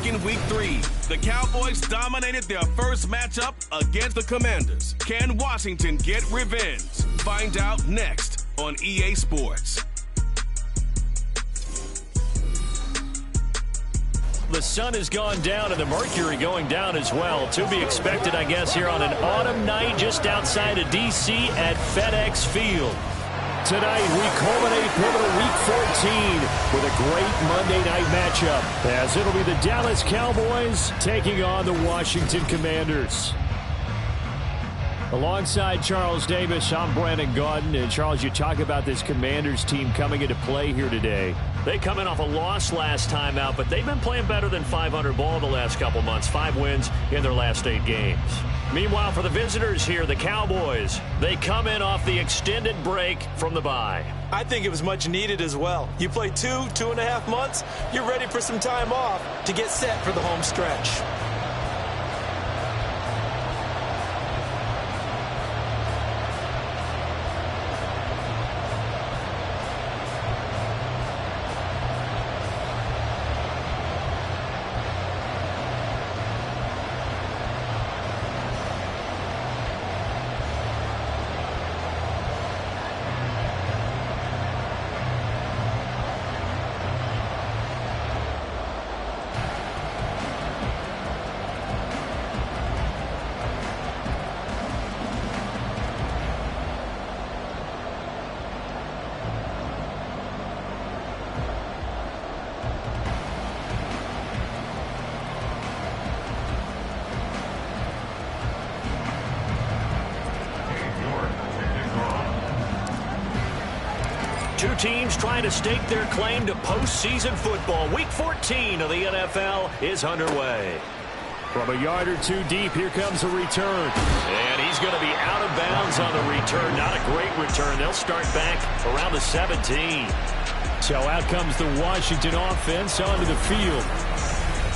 Back in Week 3, the Cowboys dominated their first matchup against the Commanders. Can Washington get revenge? Find out next on EA Sports. The sun has gone down and the mercury going down as well. To be expected, I guess, here on an autumn night just outside of D.C. at FedEx Field. Tonight, we culminate pivotal Week 14 with a great Monday night matchup, as it'll be the Dallas Cowboys taking on the Washington Commanders. Alongside Charles Davis, I'm Brandon Gaudin. And Charles, you talk about this Commanders team coming into play here today. They come in off a loss last time out, but they've been playing better than 500 ball the last couple months. 5 wins in their last 8 games. Meanwhile, for the visitors here, the Cowboys, they come in off the extended break from the bye. I think it was much needed as well. You play 2.5 months, you're ready for some time off to get set for the home stretch. Two teams trying to stake their claim to postseason football. Week 14 of the NFL is underway. From a yard or two deep, here comes a return. And he's going to be out of bounds on the return. Not a great return. They'll start back around the 17. So out comes the Washington offense onto the field.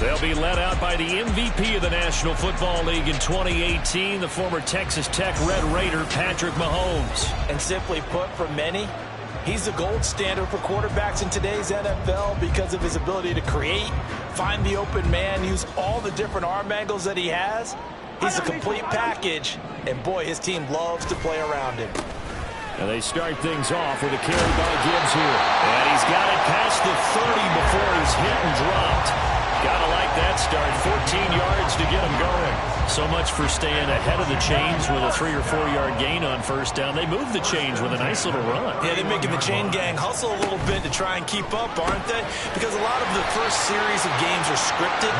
They'll be led out by the MVP of the National Football League in 2018, the former Texas Tech Red Raider, Patrick Mahomes. And simply put, for many, he's the gold standard for quarterbacks in today's NFL because of his ability to create, find the open man, use all the different arm angles that he has. He's a complete package, and boy, his team loves to play around him. And they start things off with a carry by Gibbs here. And he's got it past the 30 before he's hit and dropped. Gotta like that start. 14 yards to get him going. So much for staying ahead of the chains with a 3 or 4 yard gain on first down. They moved the chains with a nice little run. Yeah, they're making the chain gang hustle a little bit to try and keep up, aren't they? Because a lot of the first series of games are scripted,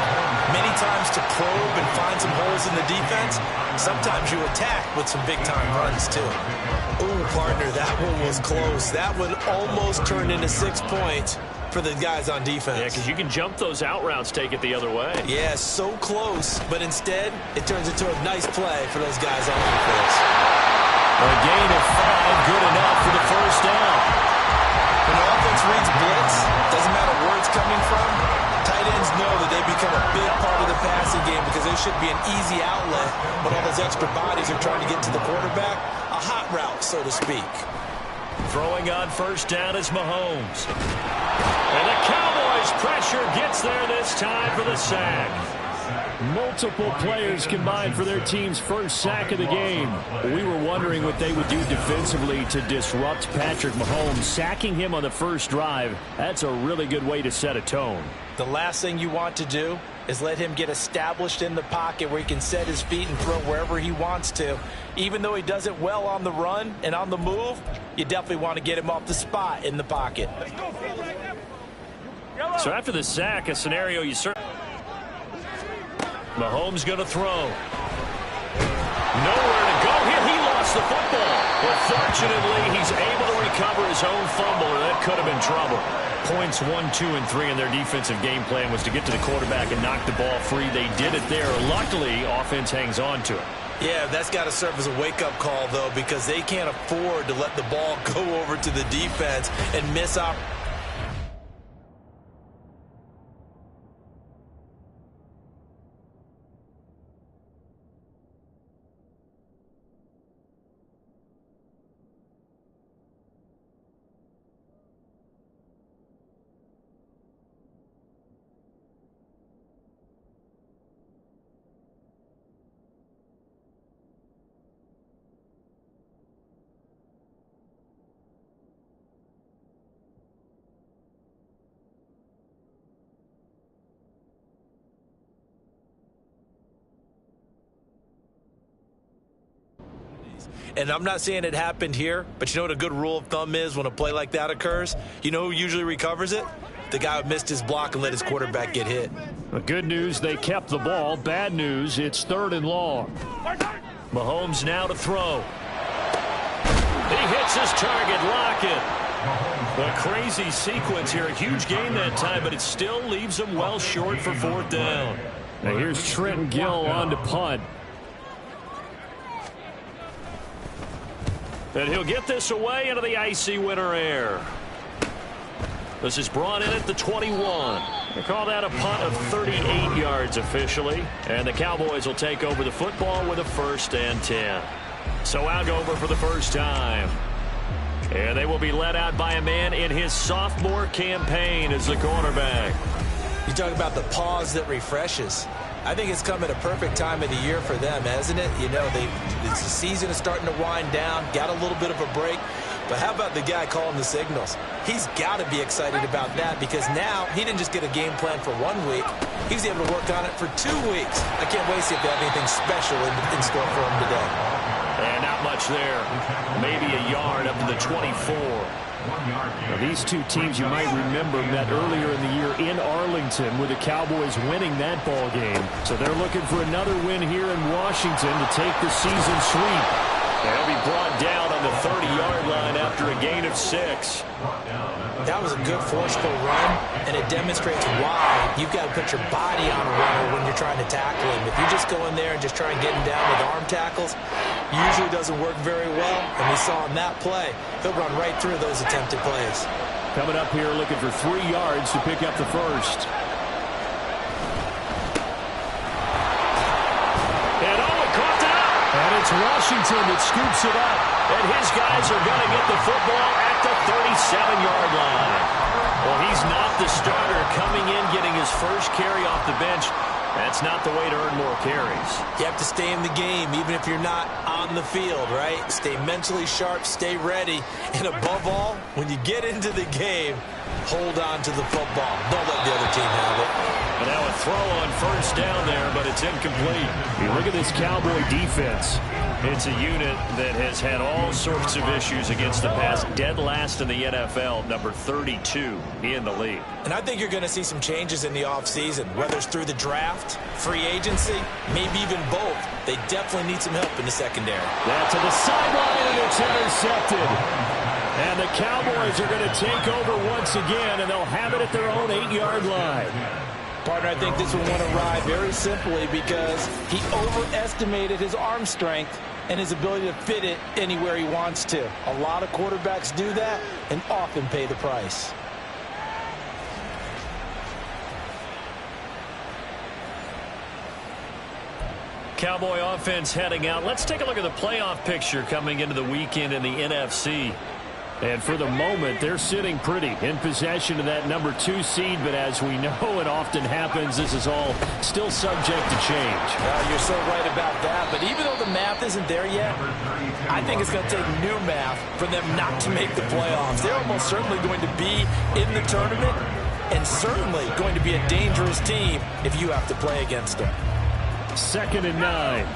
many times to probe and find some holes in the defense. Sometimes you attack with some big-time runs, too. Ooh, partner, that one was close. That one almost turned into 6 points for the guys on defense. Yeah, because you can jump those out routes, take it the other way. Yeah, so close, but instead, it turns into a nice play for those guys on defense. A gain of 5, good enough for the first down. When the offense reads blitz, doesn't matter where it's coming from, tight ends know that they become a big part of the passing game because they should be an easy outlet when all those extra bodies are trying to get to the quarterback. A hot route, so to speak. Throwing on first down is Mahomes. And the Cowboys pressure gets there this time for the sack. Multiple players combined for their team's first sack of the game. We were wondering what they would do defensively to disrupt Patrick Mahomes. Sacking him on the first drive, that's a really good way to set a tone. The last thing you want to do is let him get established in the pocket where he can set his feet and throw wherever he wants to. Even though he does it well on the run and on the move, you definitely want to get him off the spot in the pocket. So after the sack, a scenario you certainly... Mahomes going to throw. Nowhere to go here. He lost the football. But fortunately, he's able to recover his own fumble, or that could have been trouble. Points 1, 2, and 3 in their defensive game plan was to get to the quarterback and knock the ball free. They did it there. Luckily, offense hangs on to it. Yeah, that's got to serve as a wake-up call, though, because they can't afford to let the ball go over to the defense and miss out. And I'm not saying it happened here, but you know what a good rule of thumb is when a play like that occurs? You know who usually recovers it? The guy who missed his block and let his quarterback get hit. The good news, they kept the ball. Bad news, it's 3rd and long. Mahomes now to throw. He hits his target, Lockett. A crazy sequence here. A huge gain that time, but it still leaves him well short for 4th down. Now here's Trenton Gill on to punt. And he'll get this away into the icy winter air. This is brought in at the 21. They call that a punt of 38 yards officially. And the Cowboys will take over the football with a 1st and 10. So Algover for the first time. And they will be led out by a man in his sophomore campaign as the cornerback. You talk about the pause that refreshes. I think it's come at a perfect time of the year for them, hasn't it? You know, the season is starting to wind down, got a little bit of a break. But how about the guy calling the signals? He's got to be excited about that because now he didn't just get a game plan for 1 week. He's able to work on it for 2 weeks. I can't wait to see if they have anything special in store for him today. And not much there. Maybe a yard up to the 24. Now, these two teams, you might remember, met earlier in the year in Arlington with the Cowboys winning that ball game. So they're looking for another win here in Washington to take the season sweep. They'll be brought down on the 30-yard line after a gain of 6. That was a good forceful run, and it demonstrates why you've got to put your body on a runner when you're trying to tackle him. If you just go in there and just try and get him down with arm tackles, usually doesn't work very well, and we saw in that play, he'll run right through those attempted plays. Coming up here looking for 3 yards to pick up the first. And it's Washington that scoops it up. And his guys are going to get the football at the 37-yard line. Well, he's not the starter coming in, getting his first carry off the bench. That's not the way to earn more carries. You have to stay in the game, even if you're not on the field, right? Stay mentally sharp, stay ready. And above all, when you get into the game, hold on to the football. Don't let the other team have it. And now a throw on 1st down there, but it's incomplete. You look at this Cowboy defense. It's a unit that has had all sorts of issues against the pass. Dead last in the NFL, number 32 in the league. And I think you're going to see some changes in the offseason, whether it's through the draft, free agency, maybe even both. They definitely need some help in the secondary. That to the sideline, and it's intercepted. And the Cowboys are going to take over once again, and they'll have it at their own 8-yard line. Partner, I think this one went awry very simply because he overestimated his arm strength and his ability to fit it anywhere he wants to. A lot of quarterbacks do that and often pay the price. Cowboy offense heading out. Let's take a look at the playoff picture coming into the weekend in the NFC. And for the moment, they're sitting pretty in possession of that number 2 seed. But as we know, it often happens, this is all still subject to change. You're so right about that. But even though the math isn't there yet, I think it's going to take new math for them not to make the playoffs. They're almost certainly going to be in the tournament and certainly going to be a dangerous team if you have to play against them. 2nd and 9.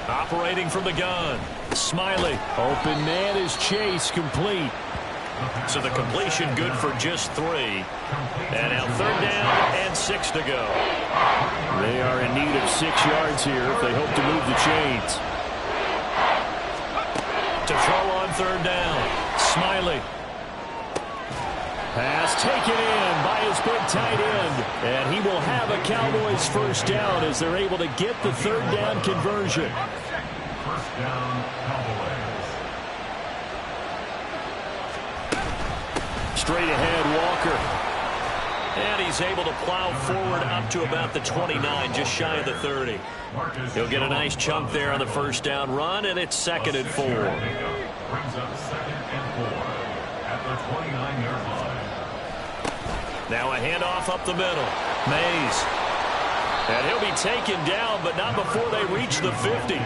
Operating from the gun. Smiley. Open man is Chase, complete. So the completion good for just 3. And now 3rd down and 6 to go. They are in need of 6 yards here if they hope to move the chains. To throw on 3rd down. Smiley. Pass taken in by his big tight end. And he will have a Cowboys 1st down as they're able to get the 3rd down conversion. 1st down, Cowboys. Straight ahead, Walker. And he's able to plow forward up to about the 29, just shy of the 30. He'll get a nice chunk there on the 1st down run, and it's 2nd and 4. Brings up 2nd and 4 at the 29-yard line. Now a handoff up the middle. Mays. And he'll be taken down, but not before they reach the 50.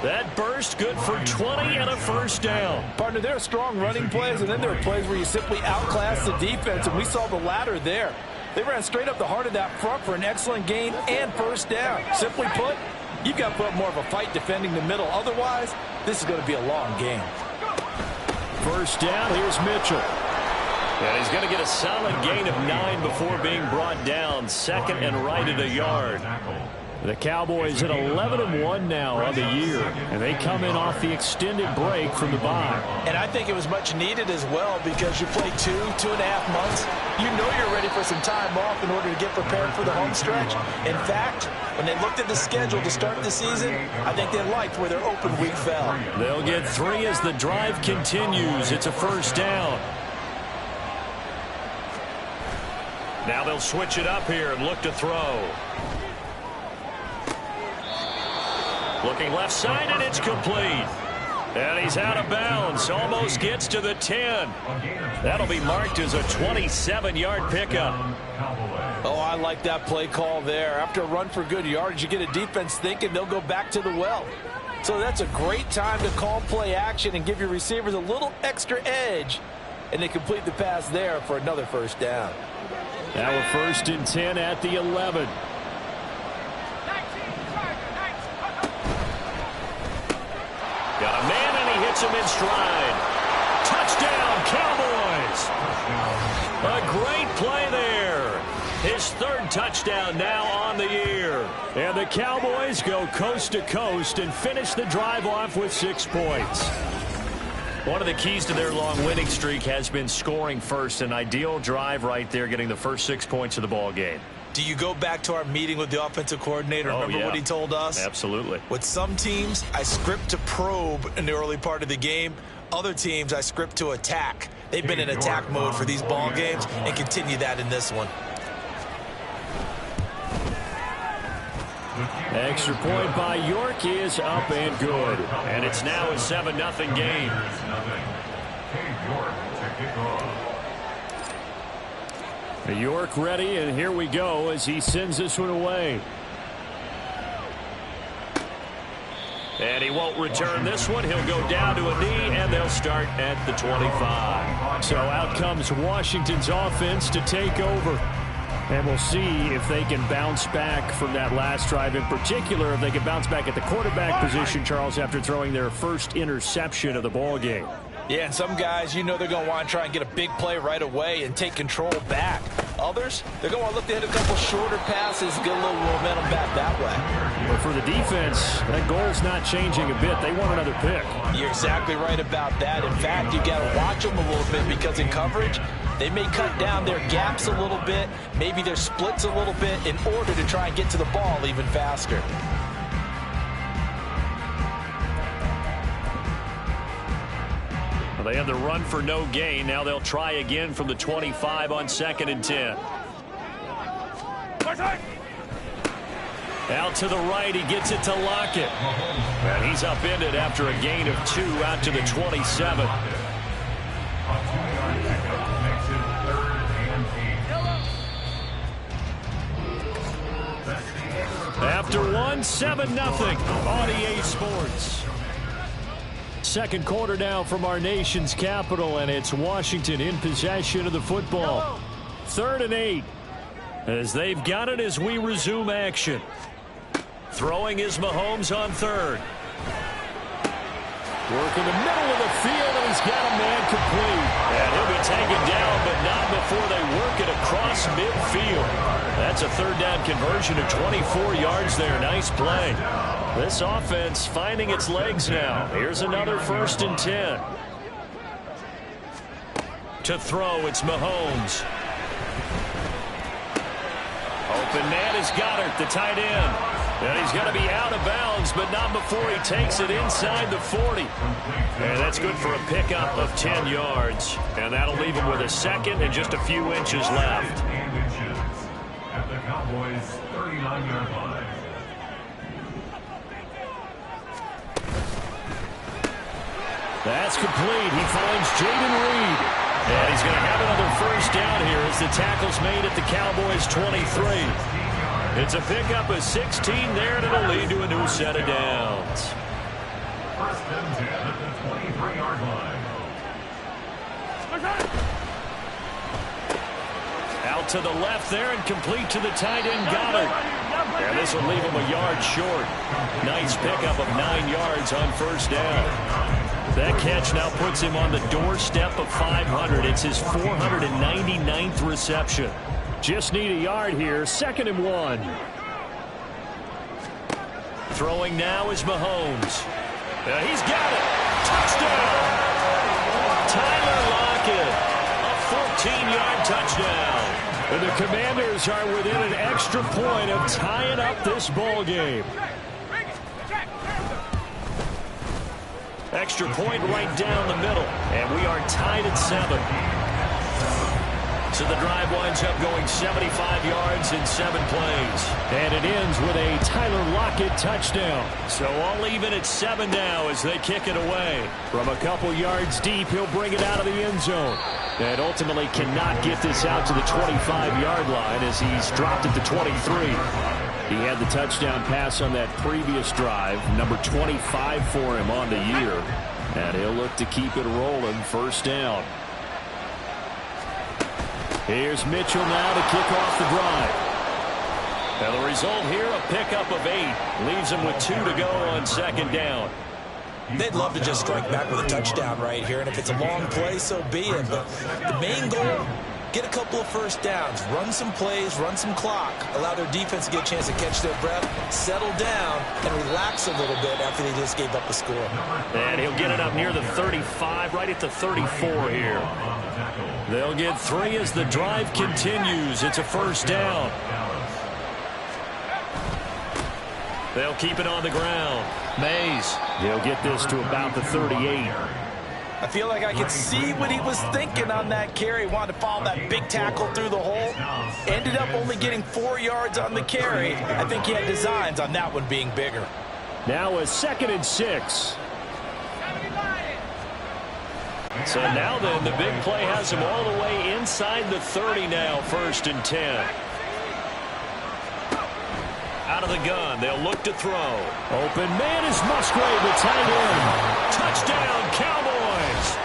That burst good for 20 and a 1st down. Partner, there are strong running plays, and then there are plays where you simply outclass the defense, and we saw the latter there. They ran straight up the heart of that front for an excellent gain and 1st down. Simply put, You've got to put more of a fight defending the middle. Otherwise, this is going to be a long game. First down, here's Mitchell. And he's going to get a solid gain of 9 before being brought down. Second and right at a yard. The Cowboys at 11-1 now on the year, and they come in off the extended break from the bye. And I think it was much needed as well, because you play 2.5 months. You know you're ready for some time off in order to get prepared for the home stretch. In fact, when they looked at the schedule to start the season, I think they liked where their open week fell. They'll get 3 as the drive continues. It's a first down. Now they'll switch it up here and look to throw. Looking left side, and it's complete. And he's out of bounds. Almost gets to the 10. That'll be marked as a 27-yard pickup. Oh, I like that play call there. After a run for good yardage, you get a defense thinking they'll go back to the well. So that's a great time to call play action and give your receivers a little extra edge. And they complete the pass there for another first down. Now a 1st and 10 at the 11. Got a man, and he hits him in stride. Touchdown, Cowboys! A great play there. His 3rd touchdown now on the year. And the Cowboys go coast to coast and finish the drive off with 6 points. One of the keys to their long winning streak has been scoring first. An ideal drive right there, getting the first 6 points of the ball game. Do you go back to our meeting with the offensive coordinator? Remember what he told us? Absolutely. With some teams, I script to probe in the early part of the game. Other teams, I script to attack. They've been in attack mode for these ball games and continue that in this one. Extra point by York is up and good. And it's now a 7-0 game. York ready, and here we go as he sends this one away. And he won't return this one. He'll go down to a knee, and they'll start at the 25. So out comes Washington's offense to take over. And we'll see if they can bounce back from that last drive. In particular, if they can bounce back at the quarterback position, Charles, after throwing their first interception of the ball game. Yeah, and some guys, you know they're going to want to try and get a big play right away and take control back. Others, they're going to want to look to hit a couple shorter passes, get a little momentum back that way. But for the defense, that goal's not changing a bit. They want another pick. You're exactly right about that. In fact, you got to watch them a little bit, because in coverage, they may cut down their gaps a little bit, maybe their splits a little bit, in order to try and get to the ball even faster. They had the run for no gain. Now they'll try again from the 25 on 2nd and 10. Out to the right, he gets it to Lockett. And he's upended after a gain of 2 out to the 27. After 1, 7-0 on EA Sports. Second quarter now from our nation's capital, and it's Washington in possession of the football. 3rd and 8 as they've got it as we resume action. Throwing is Mahomes on 3rd. Work in the middle of the field, and he's got a man complete. And he'll be taken down, but not before they work it across midfield. That's a 3rd down conversion of 24 yards there. Nice play. This offense finding its legs now. Here's another 1st and 10. To throw, it's Mahomes. Open man is Goddard, the tight end. And he's going to be out of bounds, but not before he takes it inside the 40. And that's good for a pickup of 10 yards. And that'll leave him with a 2nd and just a few inches left. At the Cowboys' 39-yard line. That's complete. He finds Jaden Reed. And he's going to have another first down here as the tackle's made at the Cowboys' 23. It's a pickup of 16 there, and it'll lead to a new set of downs. 1st and 10 at the 23-yard line. Out to the left there and complete to the tight end Goddard. And this will leave him a yard short. Nice pickup of 9 yards on first down. That catch now puts him on the doorstep of 500. It's his 499th reception. Just need a yard here. 2nd and 1. Throwing now is Mahomes. He's got it. Touchdown. Tyler Lockett. A 14-yard touchdown. And the Commanders are within an extra point of tying up this ball game. Extra point right down the middle. And we are tied at 7. So the drive winds up going 75 yards in 7 plays. And it ends with a Tyler Lockett touchdown. So all even at 7 now as they kick it away. From a couple yards deep, he'll bring it out of the end zone. And ultimately cannot get this out to the 25-yard line as he's dropped it to 23. He had the touchdown pass on that previous drive, number 25 for him on the year. And he'll look to keep it rolling. First down. Here's Mitchell now to kick off the drive. And the result here, a pickup of 8. Leaves him with 2 to go on 2nd down. They'd love to just strike back with a touchdown right here, and if it's a long play, so be it. But the main goal, get a couple of first downs, run some plays, run some clock, allow their defense to get a chance to catch their breath, settle down, and relax a little bit after they just gave up a score. And he'll get it up near the 35, right at the 34 here. They'll get 3 as the drive continues. It's a first down. They'll keep it on the ground. Mays, he'll get this to about the 38. I feel like I could see what he was thinking on that carry. Wanted to follow that big tackle through the hole. Ended up only getting 4 yards on the carry. I think he had designs on that one being bigger. Now a 2nd and 6. So now then, the big play has him all the way inside the 30 now, 1st and 10. Out of the gun, they'll look to throw. Open man is Musgrave, the tight end. Touchdown, Cowboys.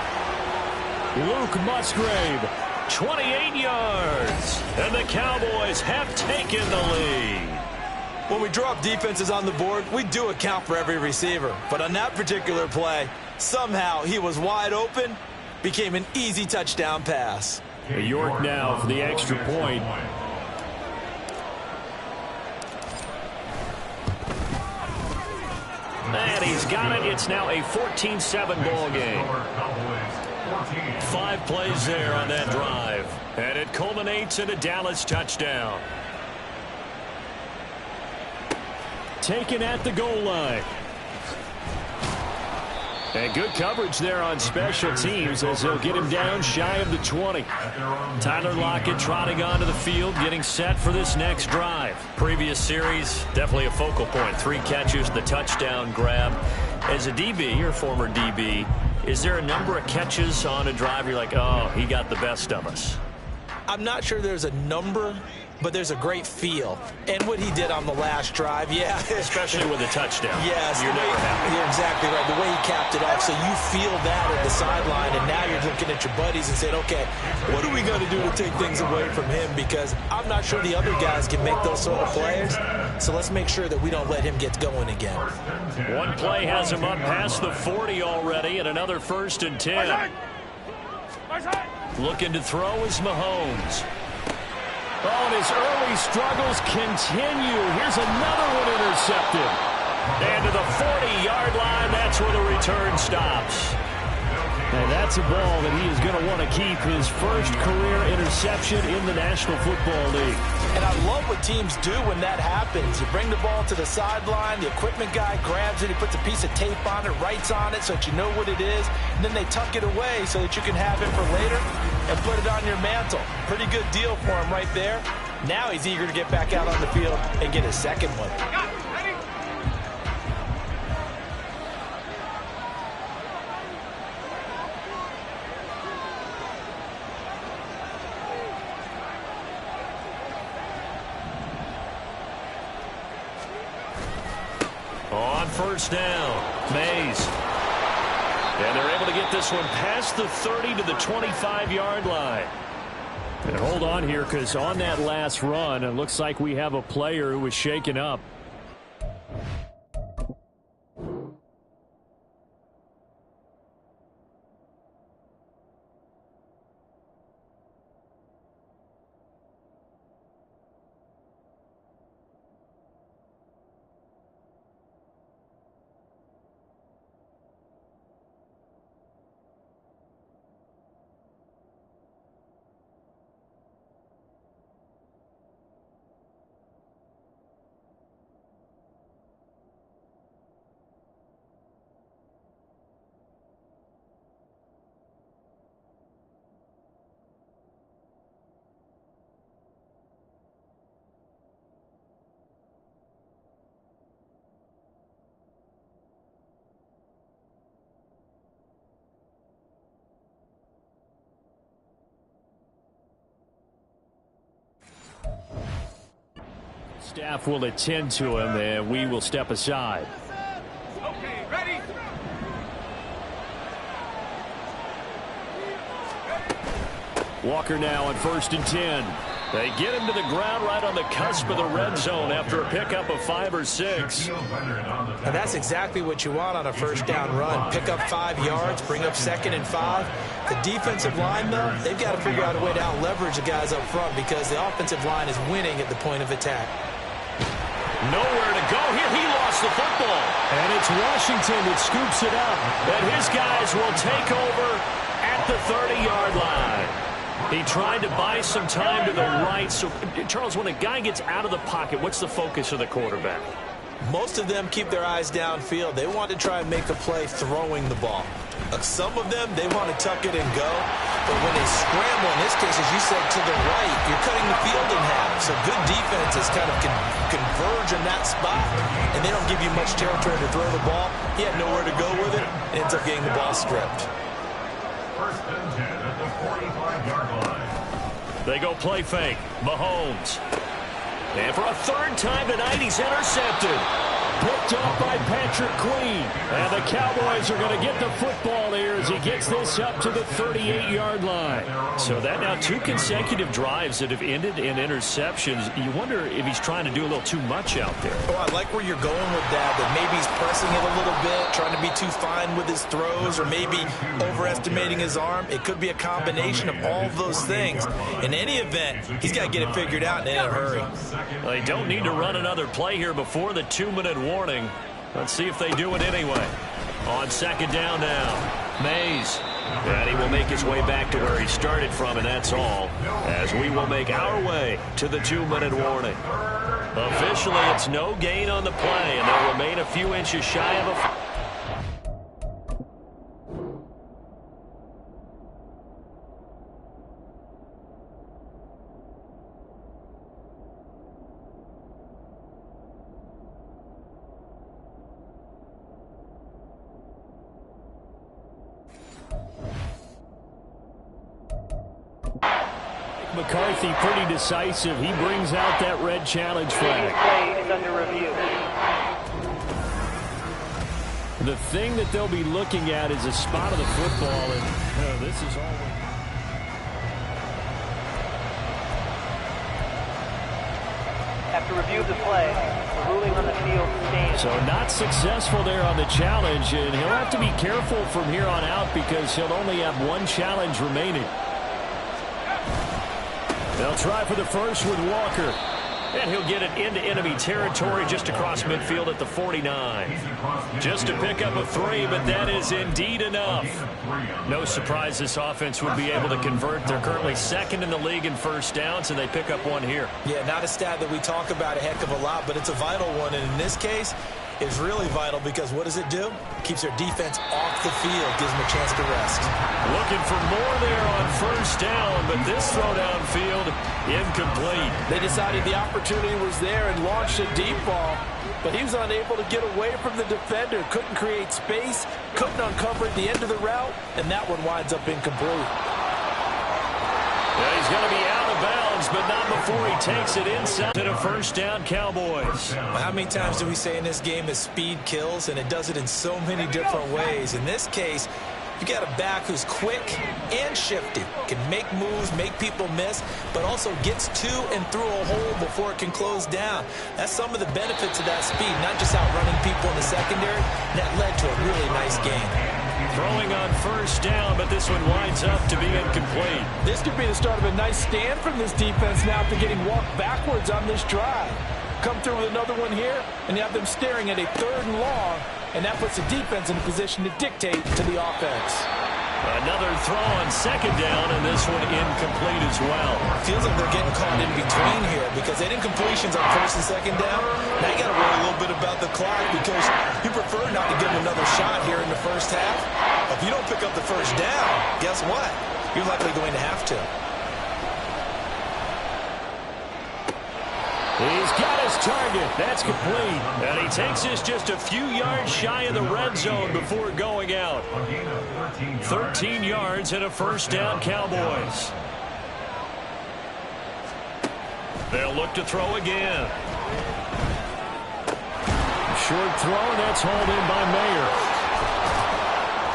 Luke Musgrave, 28 yards. And the Cowboys have taken the lead. When we drop defenses on the board, we do account for every receiver. But on that particular play, somehow he was wide open, became an easy touchdown pass. York now for the extra point. And he's got it. It's now a 14-7 ball game. 5 plays there on that drive. And it culminates in a Dallas touchdown. Taken at the goal line. And good coverage there on special teams as they'll get him down shy of the 20. Tyler Lockett trotting onto the field, getting set for this next drive. Previous series, definitely a focal point. 3 catches, the touchdown grab. As a DB, your former DB, is there a number of catches on a drive you're like, oh, he got the best of us? I'm not sure there's a number, but there's a great feel. And what he did on the last drive, yeah. Especially with a touchdown. Yes. You're never happy. You're exactly right. The way he capped it off, so you feel that at the sideline, and now you're looking at your buddies and saying, okay, what are we going to do to take things away from him? Because I'm not sure the other guys can make those sort of plays, so let's make sure that we don't let him get going again. One play has him up past the 40 already, and another 1st and 10. Looking to throw is Mahomes. Oh, and his early struggles continue. Here's another one intercepted. And to the 40-yard line, that's where the return stops. And that's a ball that he is going to want to keep, his first career interception in the National Football League. And I love what teams do when that happens. You bring the ball to the sideline, the equipment guy grabs it, he puts a piece of tape on it, writes on it so that you know what it is, and then they tuck it away so that you can have it for later and put it on your mantle. Pretty good deal for him right there. Now he's eager to get back out on the field and get his second one. On first down, Mays. And they're able to get this one past the 30 to the 25-yard line. And hold on here, because on that last run, it looks like we have a player who was shaken up. Staff will attend to him, and we will step aside. Okay, ready? Walker now on 1st and 10. They get him to the ground right on the cusp of the red zone after a pickup of 5 or 6. And that's exactly what you want on a first down run. Pick up 5 yards, bring up 2nd and 5. The defensive line, though, they've got to figure out a way to out-leverage the guys up front because the offensive line is winning at the point of attack. Nowhere to go here. He lost the football. And it's Washington that scoops it up. And his guys will take over at the 30-yard line. He tried to buy some time to the right. So, Charles, when a guy gets out of the pocket, what's the focus of the quarterback? Most of them keep their eyes downfield. They want to try and make a play throwing the ball. Some of them, they want to tuck it and go. But when they scramble, in this case, as you said, to the right, you're cutting the field in half. So good defenses kind of converge in that spot, and they don't give you much territory to throw the ball. He had nowhere to go with it, and ends up getting the ball stripped. 1st and 10 at the 45-yard line. They go play fake. Mahomes. And for a 3rd time tonight, he's intercepted. Picked up by Patrick Queen. And the Cowboys are going to get the football here as he gets this up to the 38-yard line. So that now 2 consecutive drives that have ended in interceptions. You wonder if he's trying to do a little too much out there. Oh, I like where you're going with that maybe he's pressing it a little bit, trying to be too fine with his throws, or maybe overestimating his arm. It could be a combination of all of those things. In any event, he's got to get it figured out in a hurry. Well, they don't need to run another play here before the 2-minute warning. Let's see if they do it anyway. On 2nd down now, Mays. And he will make his way back to where he started from, and that's all, as we will make our way to the 2-minute warning. Officially, it's no gain on the play, and they'll remain a few inches shy of a... McCarthy pretty decisive. He brings out that red challenge flag. Play is under review. The thing that they'll be looking at is a spot of the football, and this is all. After review of the play, the ruling on the field stands. So not successful there on the challenge, and he'll have to be careful from here on out because he'll only have 1 challenge remaining. They'll try for the first with Walker. And he'll get it into enemy territory just across midfield at the 49. Just to pick up a 3, but that is indeed enough. No surprise this offense would be able to convert. They're currently 2nd in the league in first downs, and they pick up 1 here. Yeah, not a stat that we talk about a heck of a lot, but it's a vital one. And in this case, it's really vital because what does it do? Keeps their defense off the field, gives them a chance to rest. Looking for more there on first down, but this throw downfield incomplete. They decided the opportunity was there and launched a deep ball, but he was unable to get away from the defender, couldn't create space, couldn't uncover at the end of the route, and that one winds up incomplete. Yeah, he's going to be out of bounds, but not before he takes it inside to the first down Cowboys. How many times do we say in this game that speed kills, and it does it in so many different ways? In this case, You got a back who's quick and shifty, can make moves, make people miss, but also gets to and through a hole before it can close down. That's some of the benefits of that speed, not just outrunning people in the secondary. That led to a really nice game. Throwing on first down, but this one winds up to be incomplete. This could be the start of a nice stand from this defense now after getting walked backwards on this drive. Come through with another one here, and you have them staring at a 3rd and long, and that puts the defense in a position to dictate to the offense. Another throw on 2nd down, and this one incomplete as well. Feels like they're getting caught in between here because they did incompletions on 1st and 2nd down. Now you got to worry a little bit about the clock because you prefer not to give them another shot here in the first half. If you don't pick up the first down, guess what? You're likely going to have to. He's got his target. That's complete. And he takes this just a few yards shy of the red zone before going out. 13 yards and a first down, Cowboys. They'll look to throw again. Short throw, that's hauled in by Mayer.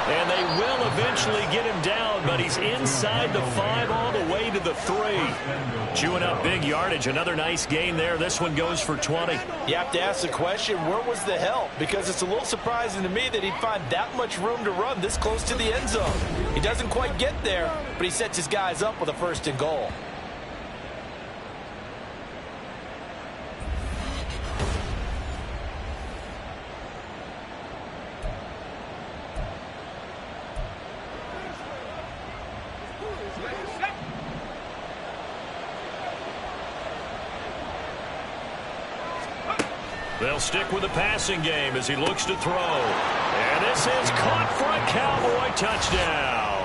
And they will eventually get him down, but he's inside the 5 all the way to the 3. Chewing up big yardage. Another nice gain there. This one goes for 20. You have to ask the question, where was the help? Because it's a little surprising to me that he'd find that much room to run this close to the end zone. He doesn't quite get there, but he sets his guys up with a 1st and goal. They'll stick with the passing game as he looks to throw. And this is caught for a Cowboy touchdown.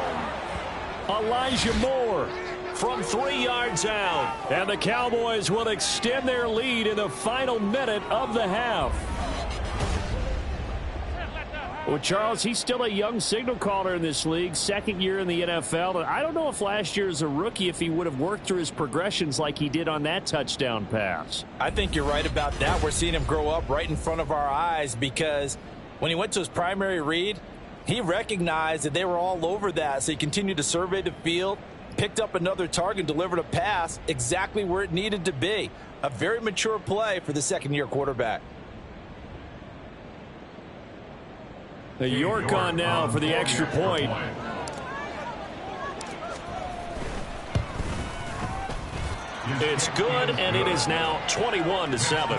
Elijah Moore from 3 yards out. And the Cowboys will extend their lead in the final minute of the half. Well, Charles, he's still a young signal caller in this league, 2nd year in the NFL. And I don't know if last year as a rookie, if he would have worked through his progressions like he did on that touchdown pass. I think you're right about that. We're seeing him grow up right in front of our eyes because when he went to his primary read, he recognized that they were all over that. So he continued to survey the field, picked up another target, delivered a pass exactly where it needed to be. A very mature play for the 2nd-year quarterback. The York on now for the extra point. It's good, and it is now 21-7.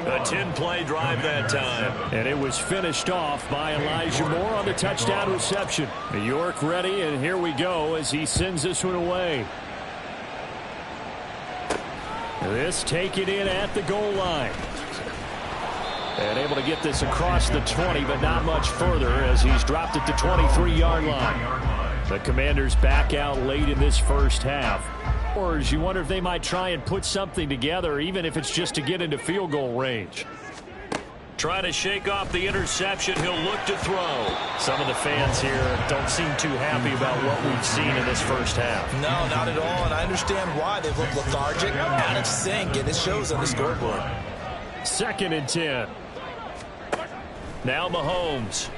A 10-play drive that time. And it was finished off by Elijah Moore on the touchdown reception. The York ready, and here we go as he sends this one away. This taken in at the goal line. And able to get this across the 20, but not much further as he's dropped it to 23-yard line. The Commanders back out late in this first half. Or you wonder if they might try and put something together, even if it's just to get into field goal range. Trying to shake off the interception. He'll look to throw. Some of the fans here don't seem too happy about what we've seen in this first half. No, not at all, and I understand why. They've looked lethargic, out of sync, and it shows on the scoreboard. 2nd and 10. Now Mahomes.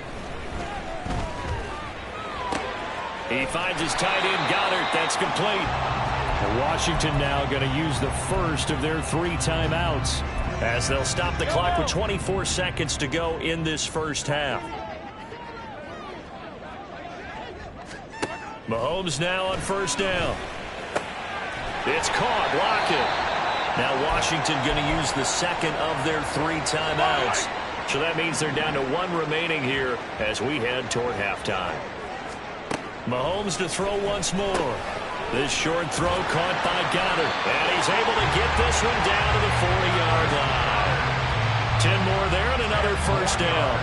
He finds his tight end, Goddard. That's complete. And Washington now going to use the first of their 3 timeouts as they'll stop the clock with 24 seconds to go in this first half. Mahomes now on 1st down. It's caught. Lockett. Now Washington going to use the 2nd of their 3 timeouts. So that means they're down to 1 remaining here as we head toward halftime. Mahomes to throw once more. This short throw caught by Goddard. And he's able to get this one down to the 40-yard line. 10 more there and another first down.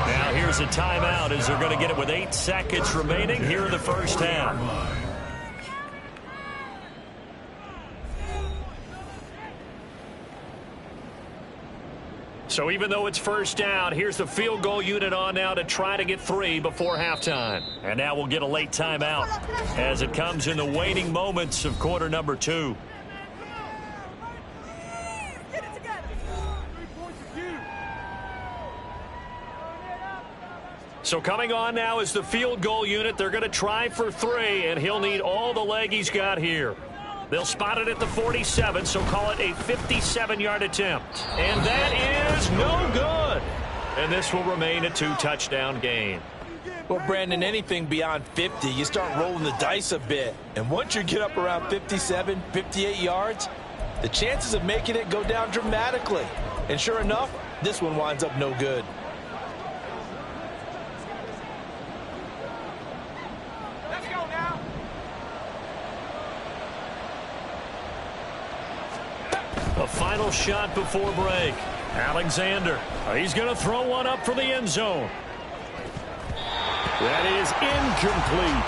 Now here's a timeout as they're going to get it with 8 seconds remaining here in the first half. So even though it's first down, here's the field goal unit on now to try to get 3 before halftime. And now we'll get a late timeout as it comes in the waning moments of quarter number 2. So coming on now is the field goal unit. They're going to try for 3, and he'll need all the leg he's got here. They'll spot it at the 47, so call it a 57-yard attempt. And that is no good. And this will remain a 2-touchdown game. Well, Brandon, anything beyond 50, you start rolling the dice a bit. And once you get up around 57, 58 yards, the chances of making it go down dramatically. And sure enough, this one winds up no good. Let's go now. A final shot before break. Alexander, he's going to throw one up for the end zone. That is incomplete.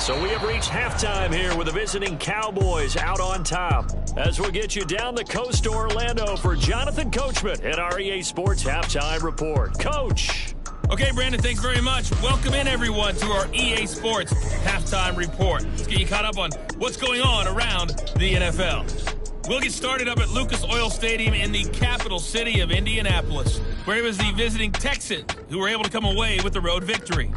So we have reached halftime here with the visiting Cowboys out on top. As we'll get you down the coast to Orlando for Jonathan Coachman at our EA Sports Halftime Report. Coach. Okay, Brandon, thanks very much. Welcome in, everyone, to our EA Sports Halftime Report. Let's get you caught up on what's going on around the NFL. We'll get started up at Lucas Oil Stadium in the capital city of Indianapolis, where it was the visiting Texans who were able to come away with the road victory.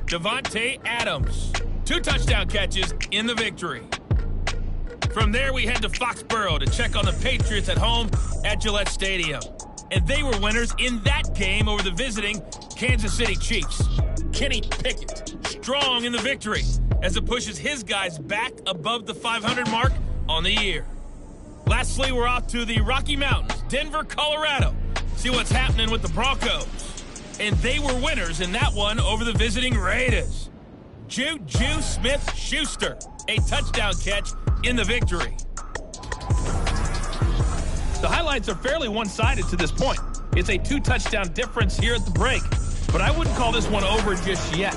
Devontae Adams, 2 touchdown catches in the victory. From there, we head to Foxborough to check on the Patriots at home at Gillette Stadium. And they were winners in that game over the visiting Kansas City Chiefs. Kenny Pickett, strong in the victory as it pushes his guys back above the 500 mark on the year. Lastly, we're off to the Rocky Mountains, Denver, Colorado. See what's happening with the Broncos. And they were winners in that one over the visiting Raiders. Juju Smith-Schuster, a touchdown catch in the victory. The highlights are fairly one-sided to this point. It's a 2-touchdown difference here at the break, but I wouldn't call this one over just yet.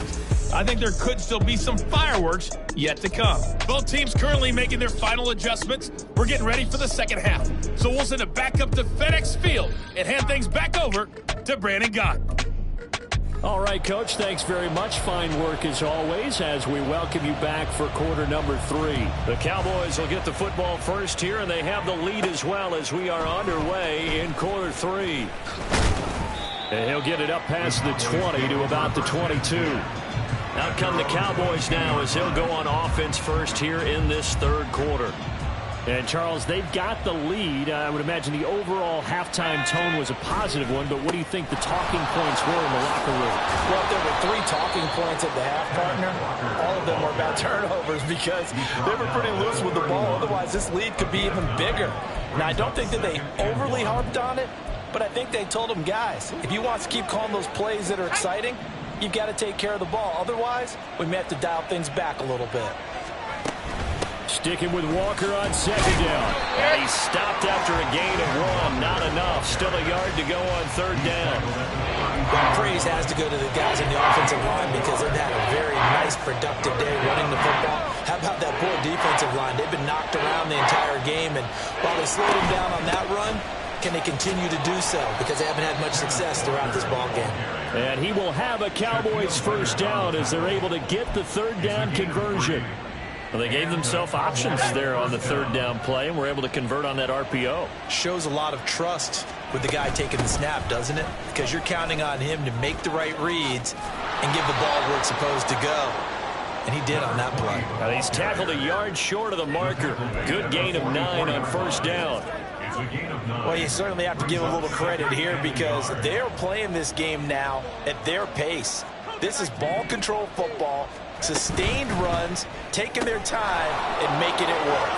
I think there could still be some fireworks yet to come. Both teams currently making their final adjustments. We're getting ready for the second half. So we'll send it back up to FedEx Field and hand things back over to Brandon Gott. All right, Coach, thanks very much. Fine work as always as we welcome you back for quarter number 3. The Cowboys will get the football first here, and they have the lead as well as we are underway in quarter 3. And he'll get it up past the 20 to about the 22. Out come the Cowboys now as he'll go on offense first here in this third quarter. And, Charles, they've got the lead. I would imagine the overall halftime tone was a positive one, but what do you think the talking points were in the locker room? Well, if there were 3 talking points at the half, partner, all of them were about turnovers because they were pretty loose with the ball. Otherwise, this lead could be even bigger. Now, I don't think that they overly harped on it, but I think they told them, guys, if you want to keep calling those plays that are exciting, you've got to take care of the ball. Otherwise, we may have to dial things back a little bit. Sticking with Walker on second down. And he stopped after a gain of 1. Not enough. Still a yard to go on third down. Well, praise has to go to the guys in the offensive line because they've had a very nice, productive day running the football. How about that poor defensive line? They've been knocked around the entire game, and while they slowed them down on that run, can they continue to do so? Because they haven't had much success throughout this ball game. And he will have a Cowboys first down as they're able to get the third down conversion. Well, they gave themselves options there on the third down play and were able to convert on that RPO. Shows a lot of trust with the guy taking the snap, doesn't it? Because you're counting on him to make the right reads and give the ball where it's supposed to go. And he did on that play. And he's tackled a yard short of the marker. Good gain of 9 on first down. Well, you certainly have to give a little credit here because they're playing this game now at their pace. This is ball control football, sustained runs, taking their time and making it work.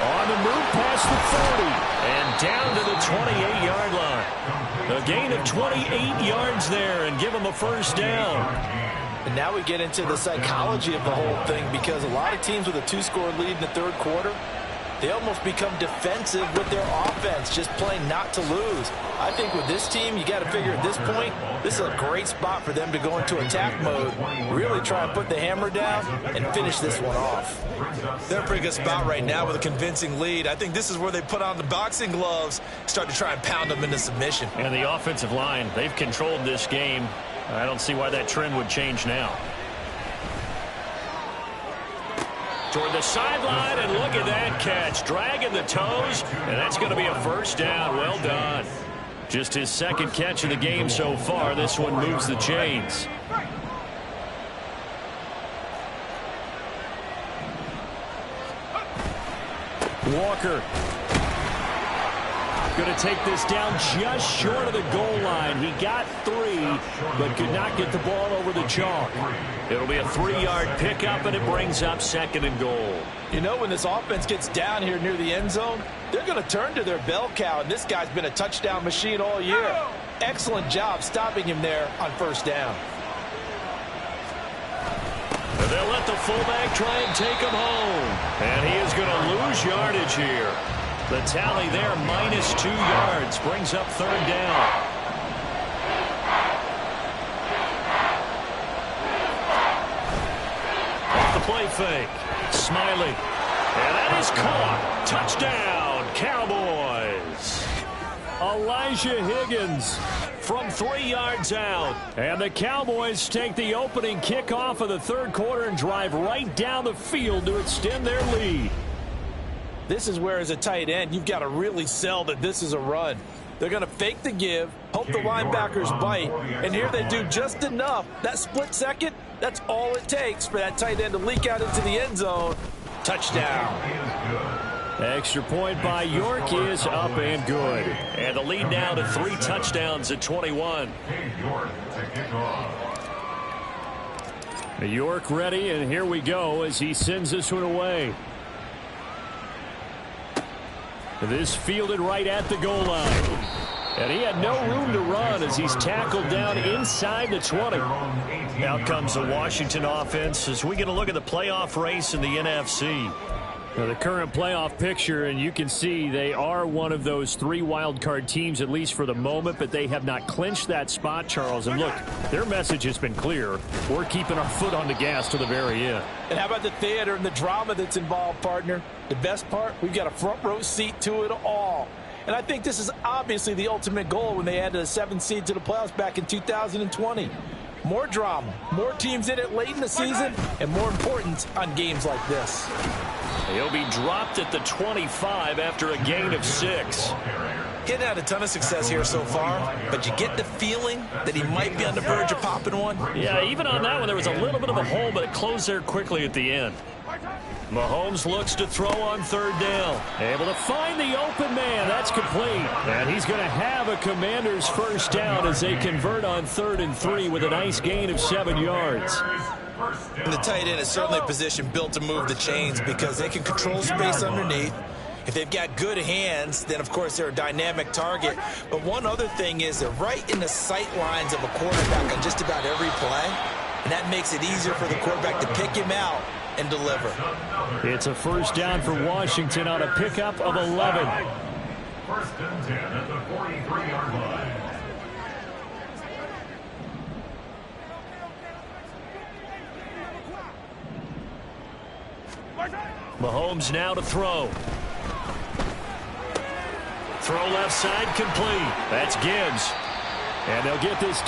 On the move past the 40 and down to the 28-yard line. A gain of 28 yards there and give them a first down. And now we get into the psychology of the whole thing because a lot of teams with a 2-score lead in the third quarter, they almost become defensive with their offense, just playing not to lose. I think with this team, you got to figure at this point, this is a great spot for them to go into attack mode, really try and put the hammer down and finish this one off. They're in a pretty good spot right now with a convincing lead. I think this is where they put on the boxing gloves, start to try and pound them into submission. And the offensive line, they've controlled this game. I don't see why that trend would change now. Toward the sideline, and look at that catch. Dragging the toes, and that's going to be a first down. Well done. Just his second catch of the game so far. This one moves the chains. Walker. Going to take this down just short of the goal line. He got 3, but could not get the ball over the chalk. It'll be a 3-yard pickup, and it brings up 2nd and goal. You know, when this offense gets down here near the end zone, they're going to turn to their bell cow, and this guy's been a touchdown machine all year. Excellent job stopping him there on 1st down. And they'll let the fullback try and take him home. And he is going to lose yardage here. The tally there, -2 yards, brings up 3rd down. The play fake. Smiley. And that is caught. Touchdown, Cowboys. Elijah Higgins from 3 yards out. And the Cowboys take the opening kickoff of the 3rd quarter and drive right down the field to extend their lead. This is where, as a tight end, you've got to really sell that this is a run. They're going to fake the give, hope the linebackers bite, and here they do just enough. That split second, that's all it takes for that tight end to leak out into the end zone. Touchdown. Extra point by York is up and good. And the lead now to 3 touchdowns at 21. York ready, and here we go as he sends this one away. This fielded right at the goal line. And he had no room to run as he's tackled down inside the 20. Out comes the Washington offense as we get a look at the playoff race in the NFC. Now the current playoff picture, and you can see they are one of those 3 wild card teams, at least for the moment, but they have not clinched that spot, Charles. And look, their message has been clear. We're keeping our foot on the gas to the very end. And how about the theater and the drama that's involved, partner? The best part, we've got a front row seat to it all. And I think this is obviously the ultimate goal when they added a 7th seed to the playoffs back in 2020. More drama, more teams in it late in the season, and more important on games like this. He'll be dropped at the 25 after a gain of 6. Getting had a ton of success here so far, but you get the feeling that he might be on the verge of popping one. Yeah, even on that one, there was a little bit of a hole, but it closed there quickly at the end. Mahomes looks to throw on 3rd down. Able to find the open man. That's complete. And he's going to have a Commanders 1st down as they convert on 3rd and 3 with a nice gain of 7 yards. And the tight end is certainly a position built to move the chains because they can control space underneath. If they've got good hands, then, of course, they're a dynamic target. But one other thing is they're right in the sight lines of a quarterback on just about every play. And that makes it easier for the quarterback to pick him out and deliver. It's a 1st down for Washington on a pickup of 11. 1st and 10 at the 43-yard line. Mahomes now to throw. Throw left side complete. That's Gibbs. And they'll get this